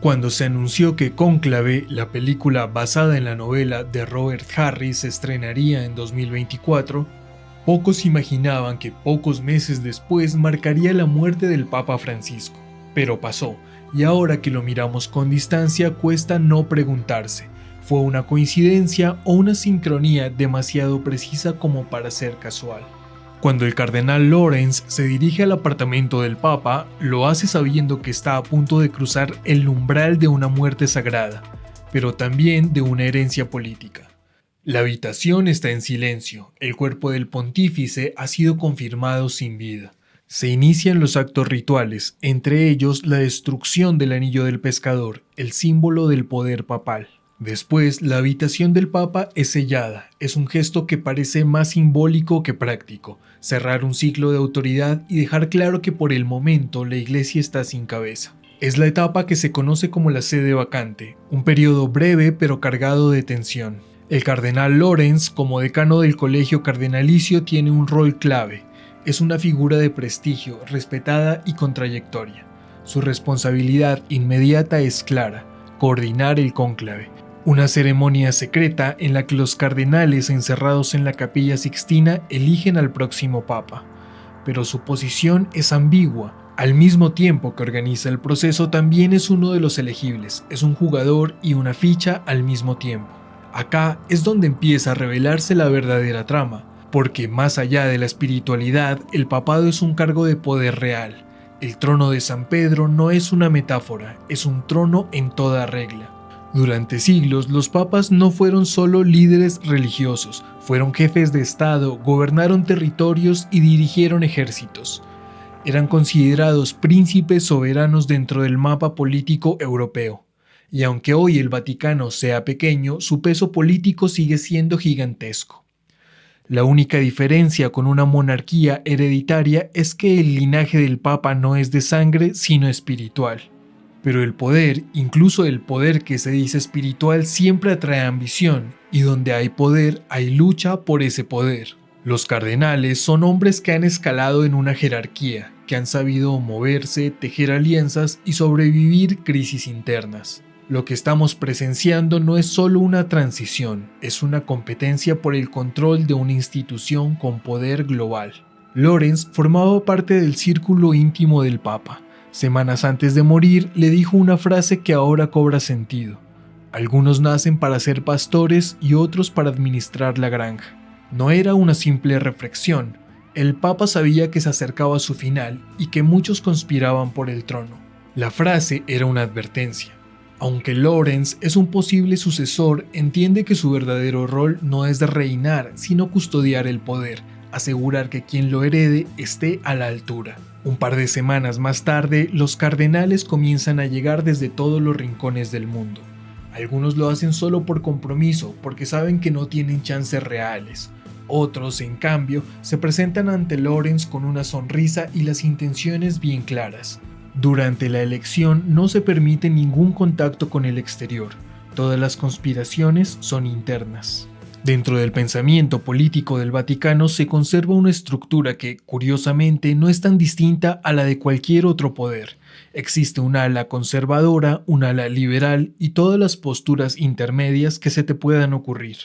Cuando se anunció que Cónclave, la película basada en la novela de Robert Harris, se estrenaría en 2024, pocos imaginaban que pocos meses después marcaría la muerte del Papa Francisco. Pero pasó, y ahora que lo miramos con distancia cuesta no preguntarse, ¿fue una coincidencia o una sincronía demasiado precisa como para ser casual? Cuando el cardenal Lorenz se dirige al apartamento del Papa, lo hace sabiendo que está a punto de cruzar el umbral de una muerte sagrada, pero también de una herencia política. La habitación está en silencio, el cuerpo del pontífice ha sido confirmado sin vida. Se inician los actos rituales, entre ellos la destrucción del anillo del pescador, el símbolo del poder papal. Después, la habitación del Papa es sellada. Es un gesto que parece más simbólico que práctico. Cerrar un ciclo de autoridad y dejar claro que por el momento la Iglesia está sin cabeza. Es la etapa que se conoce como la sede vacante, un periodo breve pero cargado de tensión. El cardenal Lorenz, como decano del colegio cardenalicio, tiene un rol clave. Es una figura de prestigio, respetada y con trayectoria. Su responsabilidad inmediata es clara: coordinar el cónclave. Una ceremonia secreta en la que los cardenales encerrados en la Capilla Sixtina eligen al próximo papa. Pero su posición es ambigua. Al mismo tiempo que organiza el proceso, también es uno de los elegibles. Es un jugador y una ficha al mismo tiempo. Acá es donde empieza a revelarse la verdadera trama, porque más allá de la espiritualidad, el papado es un cargo de poder real. El trono de San Pedro no es una metáfora, es un trono en toda regla. Durante siglos, los papas no fueron solo líderes religiosos, fueron jefes de Estado, gobernaron territorios y dirigieron ejércitos. Eran considerados príncipes soberanos dentro del mapa político europeo. Y aunque hoy el Vaticano sea pequeño, su peso político sigue siendo gigantesco. La única diferencia con una monarquía hereditaria es que el linaje del Papa no es de sangre, sino espiritual. Pero el poder, incluso el poder que se dice espiritual, siempre atrae ambición, y donde hay poder, hay lucha por ese poder. Los cardenales son hombres que han escalado en una jerarquía, que han sabido moverse, tejer alianzas y sobrevivir crisis internas. Lo que estamos presenciando no es solo una transición, es una competencia por el control de una institución con poder global. Lorenz formaba parte del círculo íntimo del Papa. Semanas antes de morir, le dijo una frase que ahora cobra sentido: algunos nacen para ser pastores y otros para administrar la granja. No era una simple reflexión. El Papa sabía que se acercaba a su final y que muchos conspiraban por el trono. La frase era una advertencia. Aunque Lorenz es un posible sucesor, entiende que su verdadero rol no es de reinar, sino custodiar el poder, asegurar que quien lo herede esté a la altura. Un par de semanas más tarde, los cardenales comienzan a llegar desde todos los rincones del mundo. Algunos lo hacen solo por compromiso, porque saben que no tienen chances reales. Otros, en cambio, se presentan ante Lorenz con una sonrisa y las intenciones bien claras. Durante la elección no se permite ningún contacto con el exterior. Todas las conspiraciones son internas. Dentro del pensamiento político del Vaticano se conserva una estructura que, curiosamente, no es tan distinta a la de cualquier otro poder. Existe un ala conservadora, un ala liberal y todas las posturas intermedias que se te puedan ocurrir.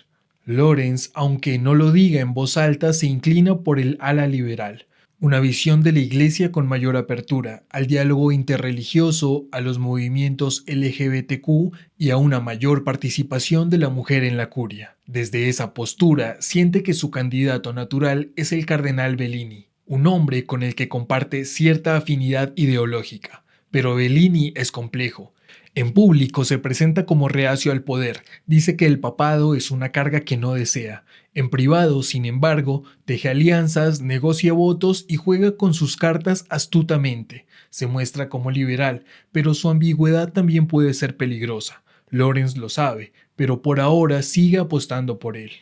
Lorenz, aunque no lo diga en voz alta, se inclina por el ala liberal. Una visión de la Iglesia con mayor apertura al diálogo interreligioso, a los movimientos LGBTQ y a una mayor participación de la mujer en la curia. Desde esa postura, siente que su candidato natural es el cardenal Bellini, un hombre con el que comparte cierta afinidad ideológica. Pero Bellini es complejo. En público se presenta como reacio al poder, dice que el papado es una carga que no desea. En privado, sin embargo, teje alianzas, negocia votos y juega con sus cartas astutamente. Se muestra como liberal, pero su ambigüedad también puede ser peligrosa. Lorenz lo sabe, pero por ahora sigue apostando por él.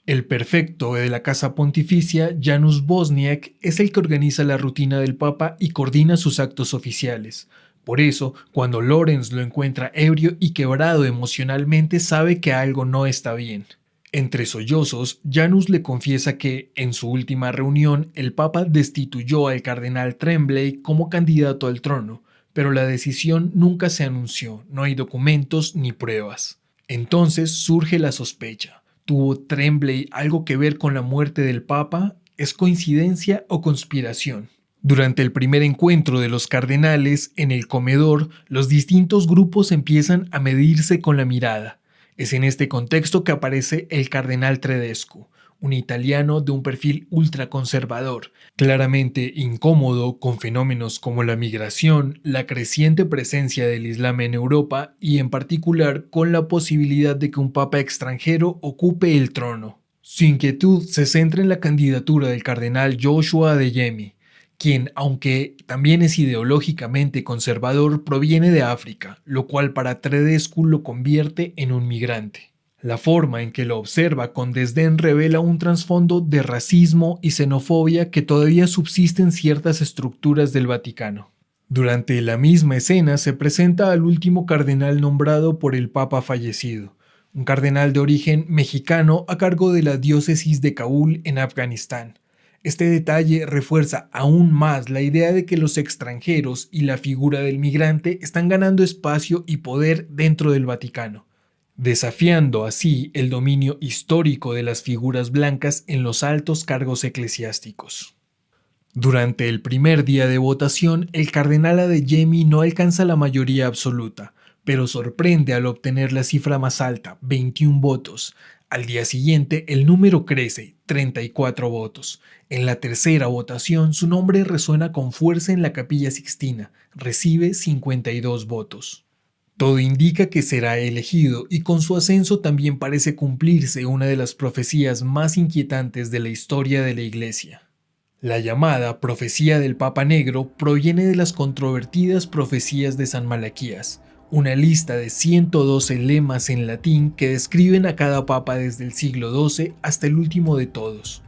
El prefecto de la Casa Pontificia, Janusz Bosniak, es el que organiza la rutina del Papa y coordina sus actos oficiales. Por eso, cuando Lorenz lo encuentra ebrio y quebrado emocionalmente, sabe que algo no está bien. Entre sollozos, Janusz le confiesa que, en su última reunión, el Papa destituyó al cardenal Tremblay como candidato al trono, pero la decisión nunca se anunció, no hay documentos ni pruebas. Entonces surge la sospecha. ¿Tuvo Tremblay algo que ver con la muerte del Papa? ¿Es coincidencia o conspiración? Durante el primer encuentro de los cardenales en el comedor, los distintos grupos empiezan a medirse con la mirada. Es en este contexto que aparece el cardenal Tredesco, un italiano de un perfil ultraconservador, claramente incómodo con fenómenos como la migración, la creciente presencia del Islam en Europa y en particular con la posibilidad de que un papa extranjero ocupe el trono. Su inquietud se centra en la candidatura del cardenal Joshua Adeyemi, quien, aunque también es ideológicamente conservador, proviene de África, lo cual para Tredescu lo convierte en un migrante. La forma en que lo observa con desdén revela un trasfondo de racismo y xenofobia que todavía subsiste en ciertas estructuras del Vaticano. Durante la misma escena se presenta al último cardenal nombrado por el Papa fallecido, un cardenal de origen mexicano a cargo de la diócesis de Kabul en Afganistán. Este detalle refuerza aún más la idea de que los extranjeros y la figura del migrante están ganando espacio y poder dentro del Vaticano, desafiando así el dominio histórico de las figuras blancas en los altos cargos eclesiásticos. Durante el primer día de votación, el cardenal Adeyemi no alcanza la mayoría absoluta, pero sorprende al obtener la cifra más alta, 21 votos. Al día siguiente, el número crece, 34 votos. En la tercera votación, su nombre resuena con fuerza en la Capilla Sixtina, recibe 52 votos. Todo indica que será elegido y con su ascenso también parece cumplirse una de las profecías más inquietantes de la historia de la Iglesia. La llamada Profecía del Papa Negro proviene de las controvertidas profecías de San Malaquías, una lista de 112 lemas en latín que describen a cada papa desde el siglo XII hasta el último de todos,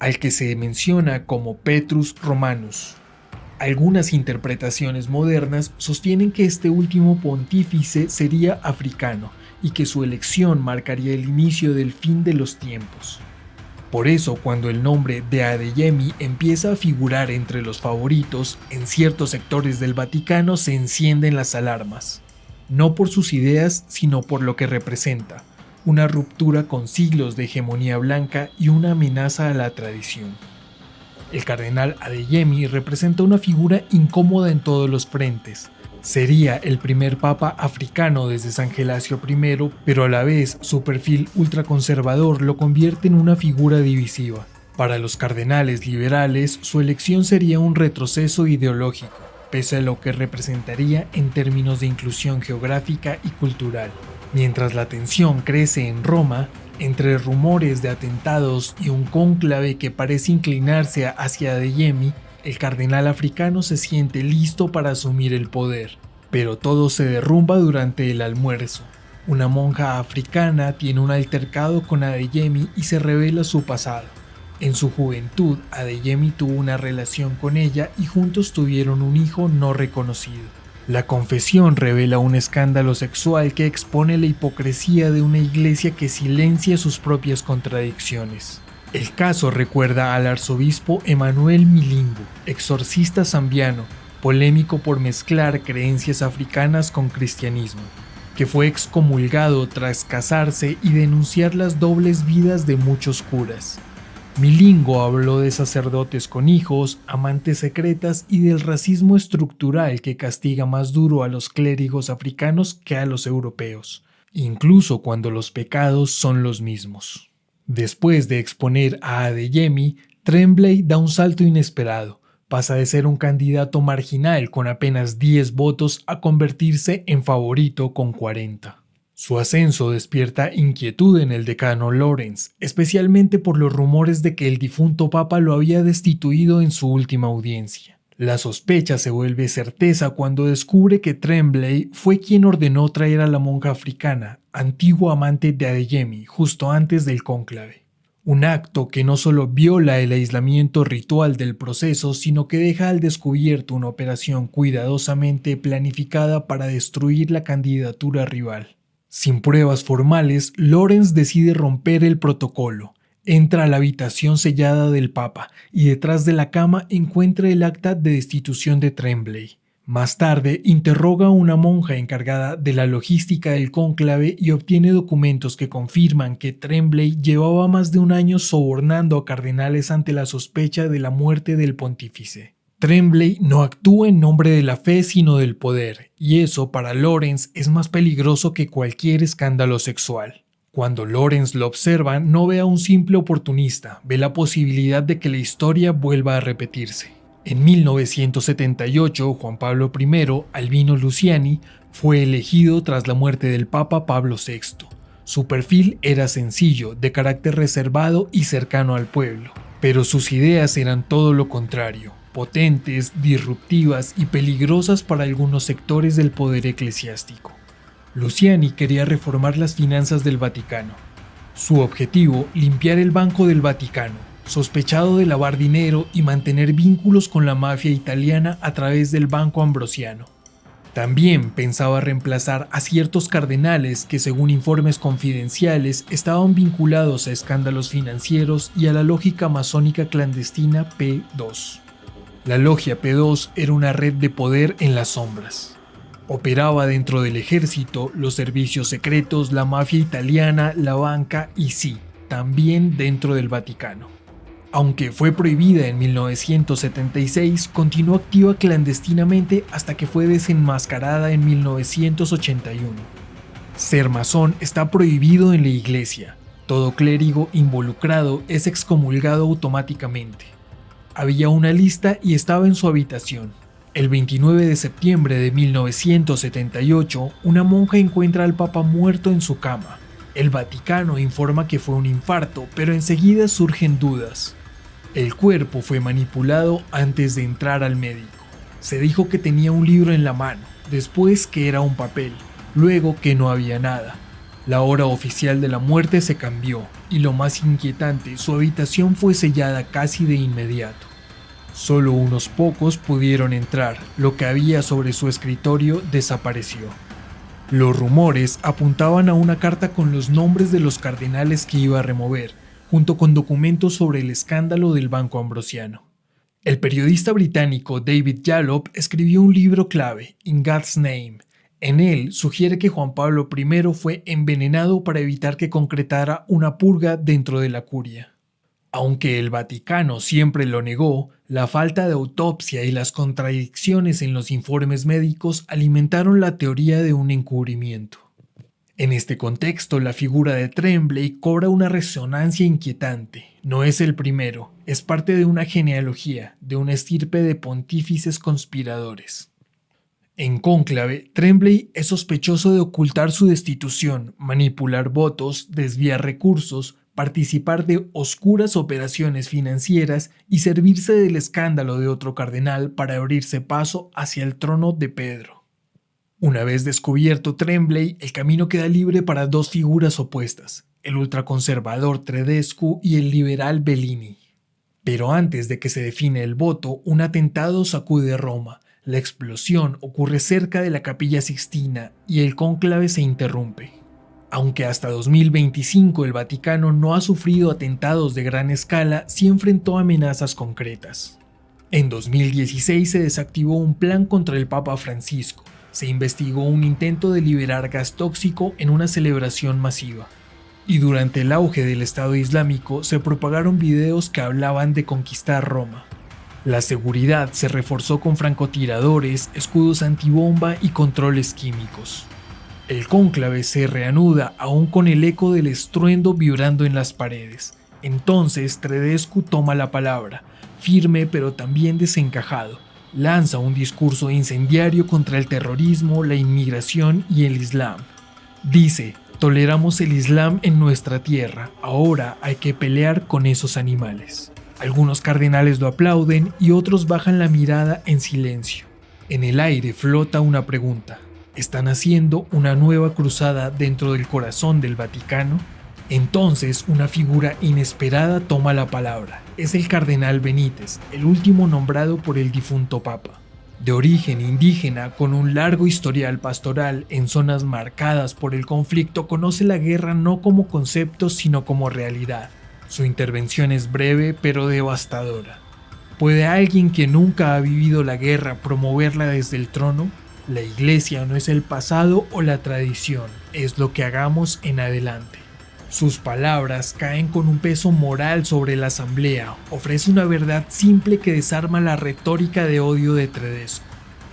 al que se menciona como Petrus Romanus. Algunas interpretaciones modernas sostienen que este último pontífice sería africano y que su elección marcaría el inicio del fin de los tiempos. Por eso, cuando el nombre de Adeyemi empieza a figurar entre los favoritos, en ciertos sectores del Vaticano se encienden las alarmas. No por sus ideas, sino por lo que representa, una ruptura con siglos de hegemonía blanca y una amenaza a la tradición. El cardenal Adeyemi representa una figura incómoda en todos los frentes. Sería el primer papa africano desde San Gelasio I, pero a la vez su perfil ultraconservador lo convierte en una figura divisiva. Para los cardenales liberales, su elección sería un retroceso ideológico, pese a lo que representaría en términos de inclusión geográfica y cultural. Mientras la tensión crece en Roma, entre rumores de atentados y un cónclave que parece inclinarse hacia Adeyemi, el cardenal africano se siente listo para asumir el poder. Pero todo se derrumba durante el almuerzo. Una monja africana tiene un altercado con Adeyemi y se revela su pasado. En su juventud, Adeyemi tuvo una relación con ella y juntos tuvieron un hijo no reconocido. La confesión revela un escándalo sexual que expone la hipocresía de una iglesia que silencia sus propias contradicciones. El caso recuerda al arzobispo Emanuel Milingo, exorcista zambiano, polémico por mezclar creencias africanas con cristianismo, que fue excomulgado tras casarse y denunciar las dobles vidas de muchos curas. Milingo habló de sacerdotes con hijos, amantes secretas y del racismo estructural que castiga más duro a los clérigos africanos que a los europeos, incluso cuando los pecados son los mismos. Después de exponer a Adeyemi, Tremblay da un salto inesperado. Pasa de ser un candidato marginal con apenas 10 votos a convertirse en favorito con 40. Su ascenso despierta inquietud en el decano Lawrence, especialmente por los rumores de que el difunto papa lo había destituido en su última audiencia. La sospecha se vuelve certeza cuando descubre que Tremblay fue quien ordenó traer a la monja africana, antigua amante de Adeyemi, justo antes del cónclave. Un acto que no solo viola el aislamiento ritual del proceso, sino que deja al descubierto una operación cuidadosamente planificada para destruir la candidatura rival. Sin pruebas formales, Lawrence decide romper el protocolo. Entra a la habitación sellada del Papa y detrás de la cama encuentra el acta de destitución de Tremblay. Más tarde, interroga a una monja encargada de la logística del cónclave y obtiene documentos que confirman que Tremblay llevaba más de un año sobornando a cardenales ante la sospecha de la muerte del pontífice. Tremblay no actúa en nombre de la fe sino del poder, y eso para Lawrence es más peligroso que cualquier escándalo sexual. Cuando Lawrence lo observa, no ve a un simple oportunista, ve la posibilidad de que la historia vuelva a repetirse. En 1978, Juan Pablo I, Albino Luciani, fue elegido tras la muerte del Papa Pablo VI. Su perfil era sencillo, de carácter reservado y cercano al pueblo, pero sus ideas eran todo lo contrario, potentes, disruptivas y peligrosas para algunos sectores del poder eclesiástico. Luciani quería reformar las finanzas del Vaticano. Su objetivo, limpiar el Banco del Vaticano, sospechado de lavar dinero y mantener vínculos con la mafia italiana a través del Banco Ambrosiano. También pensaba reemplazar a ciertos cardenales que, según informes confidenciales, estaban vinculados a escándalos financieros y a la lógica masónica clandestina P2. La logia P2 era una red de poder en las sombras. Operaba dentro del ejército, los servicios secretos, la mafia italiana, la banca y sí, también dentro del Vaticano. Aunque fue prohibida en 1976, continuó activa clandestinamente hasta que fue desenmascarada en 1981. Ser masón está prohibido en la iglesia. Todo clérigo involucrado es excomulgado automáticamente. Había una lista y estaba en su habitación. El 29 de septiembre de 1978, una monja encuentra al Papa muerto en su cama. El Vaticano informa que fue un infarto, pero enseguida surgen dudas. El cuerpo fue manipulado antes de entrar al médico. Se dijo que tenía un libro en la mano, después que era un papel, luego que no había nada. La hora oficial de la muerte se cambió, y lo más inquietante, su habitación fue sellada casi de inmediato. Solo unos pocos pudieron entrar, lo que había sobre su escritorio desapareció. Los rumores apuntaban a una carta con los nombres de los cardenales que iba a remover, junto con documentos sobre el escándalo del Banco Ambrosiano. El periodista británico David Jalop escribió un libro clave, In God's Name. En él sugiere que Juan Pablo I fue envenenado para evitar que concretara una purga dentro de la curia. Aunque el Vaticano siempre lo negó, la falta de autopsia y las contradicciones en los informes médicos alimentaron la teoría de un encubrimiento. En este contexto, la figura de Tremblay cobra una resonancia inquietante. No es el primero, es parte de una genealogía, de una estirpe de pontífices conspiradores. En cónclave, Tremblay es sospechoso de ocultar su destitución, manipular votos, desviar recursos, participar de oscuras operaciones financieras y servirse del escándalo de otro cardenal para abrirse paso hacia el trono de Pedro. Una vez descubierto Tremblay, el camino queda libre para dos figuras opuestas, el ultraconservador Tredescu y el liberal Bellini. Pero antes de que se define el voto, un atentado sacude Roma. La explosión ocurre cerca de la Capilla Sixtina y el cónclave se interrumpe. Aunque hasta 2025 el Vaticano no ha sufrido atentados de gran escala, sí enfrentó amenazas concretas. En 2016 se desactivó un plan contra el Papa Francisco. Se investigó un intento de liberar gas tóxico en una celebración masiva. Y durante el auge del Estado Islámico se propagaron videos que hablaban de conquistar Roma. La seguridad se reforzó con francotiradores, escudos antibomba y controles químicos. El cónclave se reanuda aún con el eco del estruendo vibrando en las paredes. Entonces Tredescu toma la palabra, firme pero también desencajado. Lanza un discurso incendiario contra el terrorismo, la inmigración y el Islam. Dice, toleramos el Islam en nuestra tierra, ahora hay que pelear con esos animales. Algunos cardenales lo aplauden y otros bajan la mirada en silencio. En el aire flota una pregunta. ¿Están haciendo una nueva cruzada dentro del corazón del Vaticano? Entonces, una figura inesperada toma la palabra. Es el cardenal Benítez, el último nombrado por el difunto papa. De origen indígena, con un largo historial pastoral en zonas marcadas por el conflicto, conoce la guerra no como concepto, sino como realidad. Su intervención es breve pero devastadora. ¿Puede alguien que nunca ha vivido la guerra promoverla desde el trono? La iglesia no es el pasado o la tradición, es lo que hagamos en adelante. Sus palabras caen con un peso moral sobre la asamblea, ofrece una verdad simple que desarma la retórica de odio de Tedesco.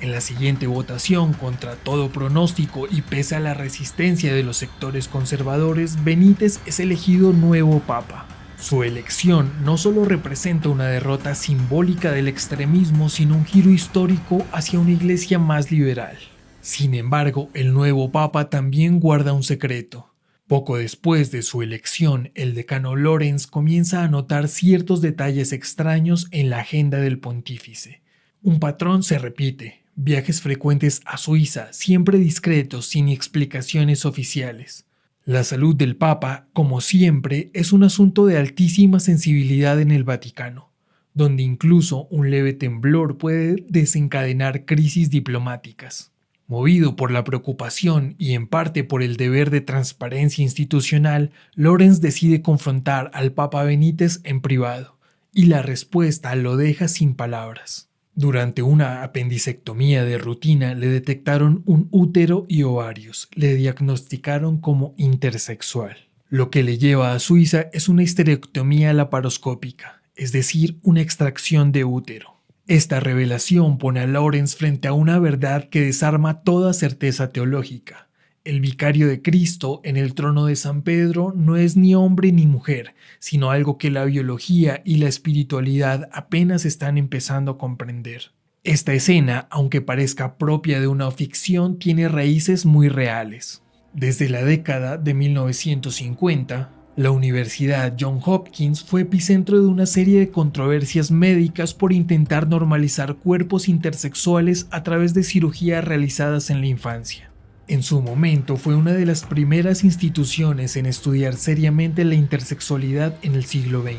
En la siguiente votación, contra todo pronóstico y pese a la resistencia de los sectores conservadores, Benítez es elegido nuevo papa. Su elección no solo representa una derrota simbólica del extremismo, sino un giro histórico hacia una iglesia más liberal. Sin embargo, el nuevo papa también guarda un secreto. Poco después de su elección, el decano Lorenz comienza a notar ciertos detalles extraños en la agenda del pontífice. Un patrón se repite: viajes frecuentes a Suiza, siempre discretos, sin explicaciones oficiales. La salud del Papa, como siempre, es un asunto de altísima sensibilidad en el Vaticano, donde incluso un leve temblor puede desencadenar crisis diplomáticas. Movido por la preocupación y en parte por el deber de transparencia institucional, Lorenz decide confrontar al Papa Benítez en privado, y la respuesta lo deja sin palabras. Durante una apendicectomía de rutina le detectaron un útero y ovarios, le diagnosticaron como intersexual. Lo que le lleva a Suiza es una histerectomía laparoscópica, es decir, una extracción de útero. Esta revelación pone a Lorenz frente a una verdad que desarma toda certeza teológica. El vicario de Cristo en el trono de San Pedro no es ni hombre ni mujer, sino algo que la biología y la espiritualidad apenas están empezando a comprender. Esta escena, aunque parezca propia de una ficción, tiene raíces muy reales. Desde la década de 1950, la Universidad Johns Hopkins fue epicentro de una serie de controversias médicas por intentar normalizar cuerpos intersexuales a través de cirugías realizadas en la infancia. En su momento fue una de las primeras instituciones en estudiar seriamente la intersexualidad en el siglo XX.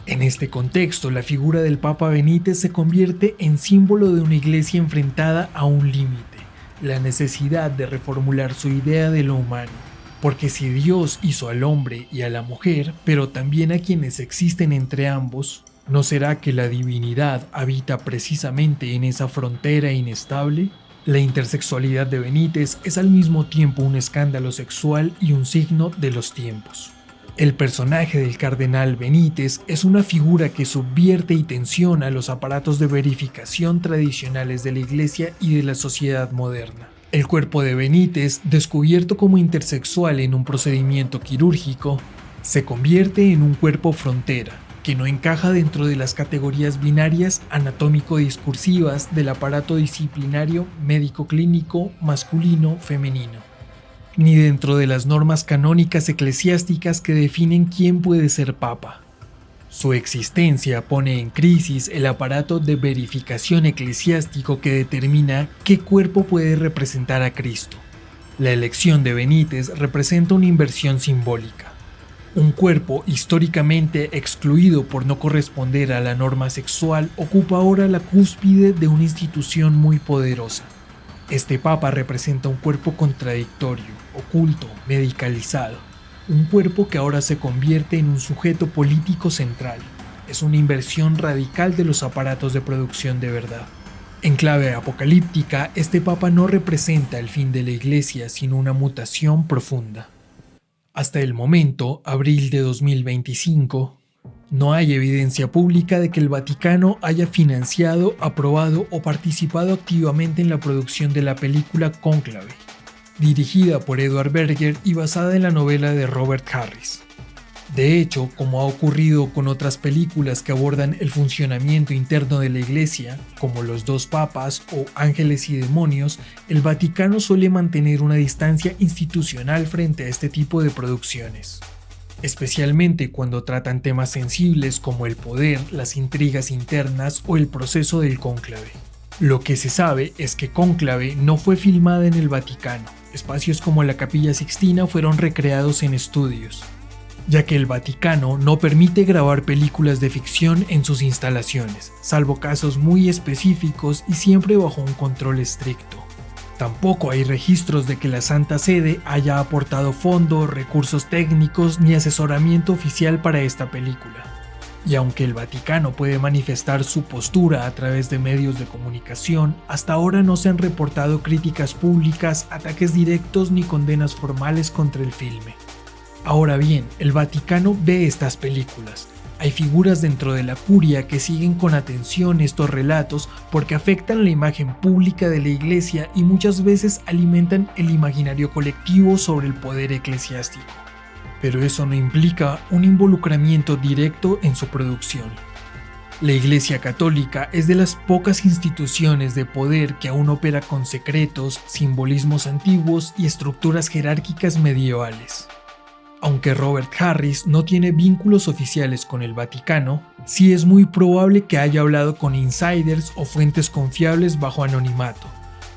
En este contexto, la figura del Papa Benítez se convierte en símbolo de una iglesia enfrentada a un límite, la necesidad de reformular su idea de lo humano. Porque si Dios hizo al hombre y a la mujer, pero también a quienes existen entre ambos, ¿no será que la divinidad habita precisamente en esa frontera inestable? La intersexualidad de Benítez es al mismo tiempo un escándalo sexual y un signo de los tiempos. El personaje del cardenal Benítez es una figura que subvierte y tensiona los aparatos de verificación tradicionales de la Iglesia y de la sociedad moderna. El cuerpo de Benítez, descubierto como intersexual en un procedimiento quirúrgico, se convierte en un cuerpo frontera, que no encaja dentro de las categorías binarias anatómico-discursivas del aparato disciplinario médico-clínico masculino-femenino, ni dentro de las normas canónicas eclesiásticas que definen quién puede ser papa. Su existencia pone en crisis el aparato de verificación eclesiástico que determina qué cuerpo puede representar a Cristo. La elección de Benítez representa una inversión simbólica. Un cuerpo históricamente excluido por no corresponder a la norma sexual ocupa ahora la cúspide de una institución muy poderosa. Este papa representa un cuerpo contradictorio, oculto, medicalizado. Un cuerpo que ahora se convierte en un sujeto político central. Es una inversión radical de los aparatos de producción de verdad. En clave apocalíptica, este papa no representa el fin de la Iglesia, sino una mutación profunda. Hasta el momento, abril de 2025, no hay evidencia pública de que el Vaticano haya financiado, aprobado o participado activamente en la producción de la película Cónclave, dirigida por Edward Berger y basada en la novela de Robert Harris. De hecho, como ha ocurrido con otras películas que abordan el funcionamiento interno de la Iglesia, como Los dos papas o Ángeles y demonios, el Vaticano suele mantener una distancia institucional frente a este tipo de producciones, especialmente cuando tratan temas sensibles como el poder, las intrigas internas o el proceso del cónclave. Lo que se sabe es que Cónclave no fue filmada en el Vaticano. Espacios como la Capilla Sixtina fueron recreados en estudios, ya que el Vaticano no permite grabar películas de ficción en sus instalaciones, salvo casos muy específicos y siempre bajo un control estricto. Tampoco hay registros de que la Santa Sede haya aportado fondos, recursos técnicos ni asesoramiento oficial para esta película. Y aunque el Vaticano puede manifestar su postura a través de medios de comunicación, hasta ahora no se han reportado críticas públicas, ataques directos ni condenas formales contra el filme. Ahora bien, el Vaticano ve estas películas. Hay figuras dentro de la curia que siguen con atención estos relatos porque afectan la imagen pública de la Iglesia y muchas veces alimentan el imaginario colectivo sobre el poder eclesiástico. Pero eso no implica un involucramiento directo en su producción. La Iglesia Católica es de las pocas instituciones de poder que aún opera con secretos, simbolismos antiguos y estructuras jerárquicas medievales. Aunque Robert Harris no tiene vínculos oficiales con el Vaticano, sí es muy probable que haya hablado con insiders o fuentes confiables bajo anonimato,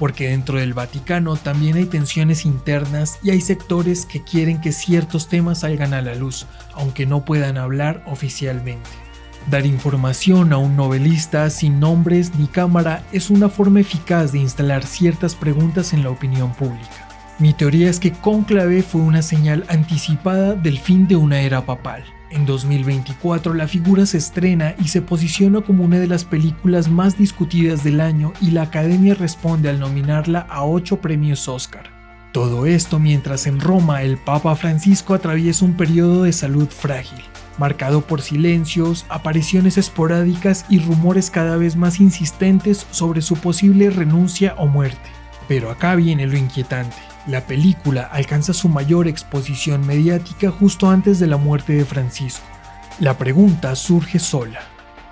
porque dentro del Vaticano también hay tensiones internas y hay sectores que quieren que ciertos temas salgan a la luz, aunque no puedan hablar oficialmente. Dar información a un novelista sin nombres ni cámara es una forma eficaz de instalar ciertas preguntas en la opinión pública. Mi teoría es que Cónclave fue una señal anticipada del fin de una era papal. En 2024 la figura se estrena y se posiciona como una de las películas más discutidas del año y la Academia responde al nominarla a 8 premios Oscar. Todo esto mientras en Roma el Papa Francisco atraviesa un periodo de salud frágil, marcado por silencios, apariciones esporádicas y rumores cada vez más insistentes sobre su posible renuncia o muerte. Pero acá viene lo inquietante. La película alcanza su mayor exposición mediática justo antes de la muerte de Francisco. La pregunta surge sola.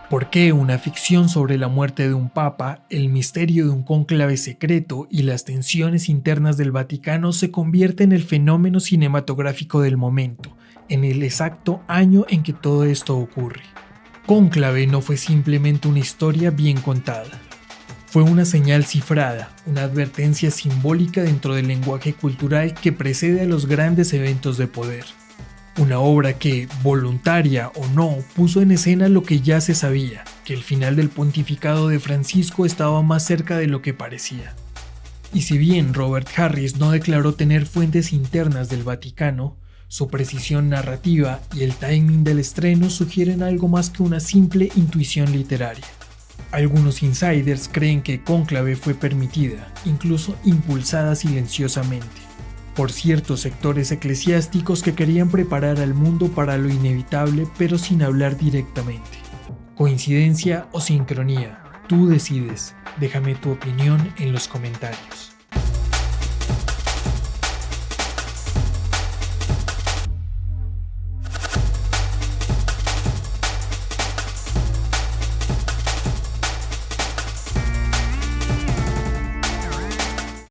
¿Por qué una ficción sobre la muerte de un papa, el misterio de un cónclave secreto y las tensiones internas del Vaticano se convierte en el fenómeno cinematográfico del momento, en el exacto año en que todo esto ocurre? Cónclave no fue simplemente una historia bien contada. Fue una señal cifrada, una advertencia simbólica dentro del lenguaje cultural que precede a los grandes eventos de poder. Una obra que, voluntaria o no, puso en escena lo que ya se sabía, que el final del pontificado de Francisco estaba más cerca de lo que parecía. Y si bien Robert Harris no declaró tener fuentes internas del Vaticano, su precisión narrativa y el timing del estreno sugieren algo más que una simple intuición literaria. Algunos insiders creen que Cónclave fue permitida, incluso impulsada silenciosamente, por ciertos sectores eclesiásticos que querían preparar al mundo para lo inevitable pero sin hablar directamente. ¿Coincidencia o sincronía? Tú decides. Déjame tu opinión en los comentarios.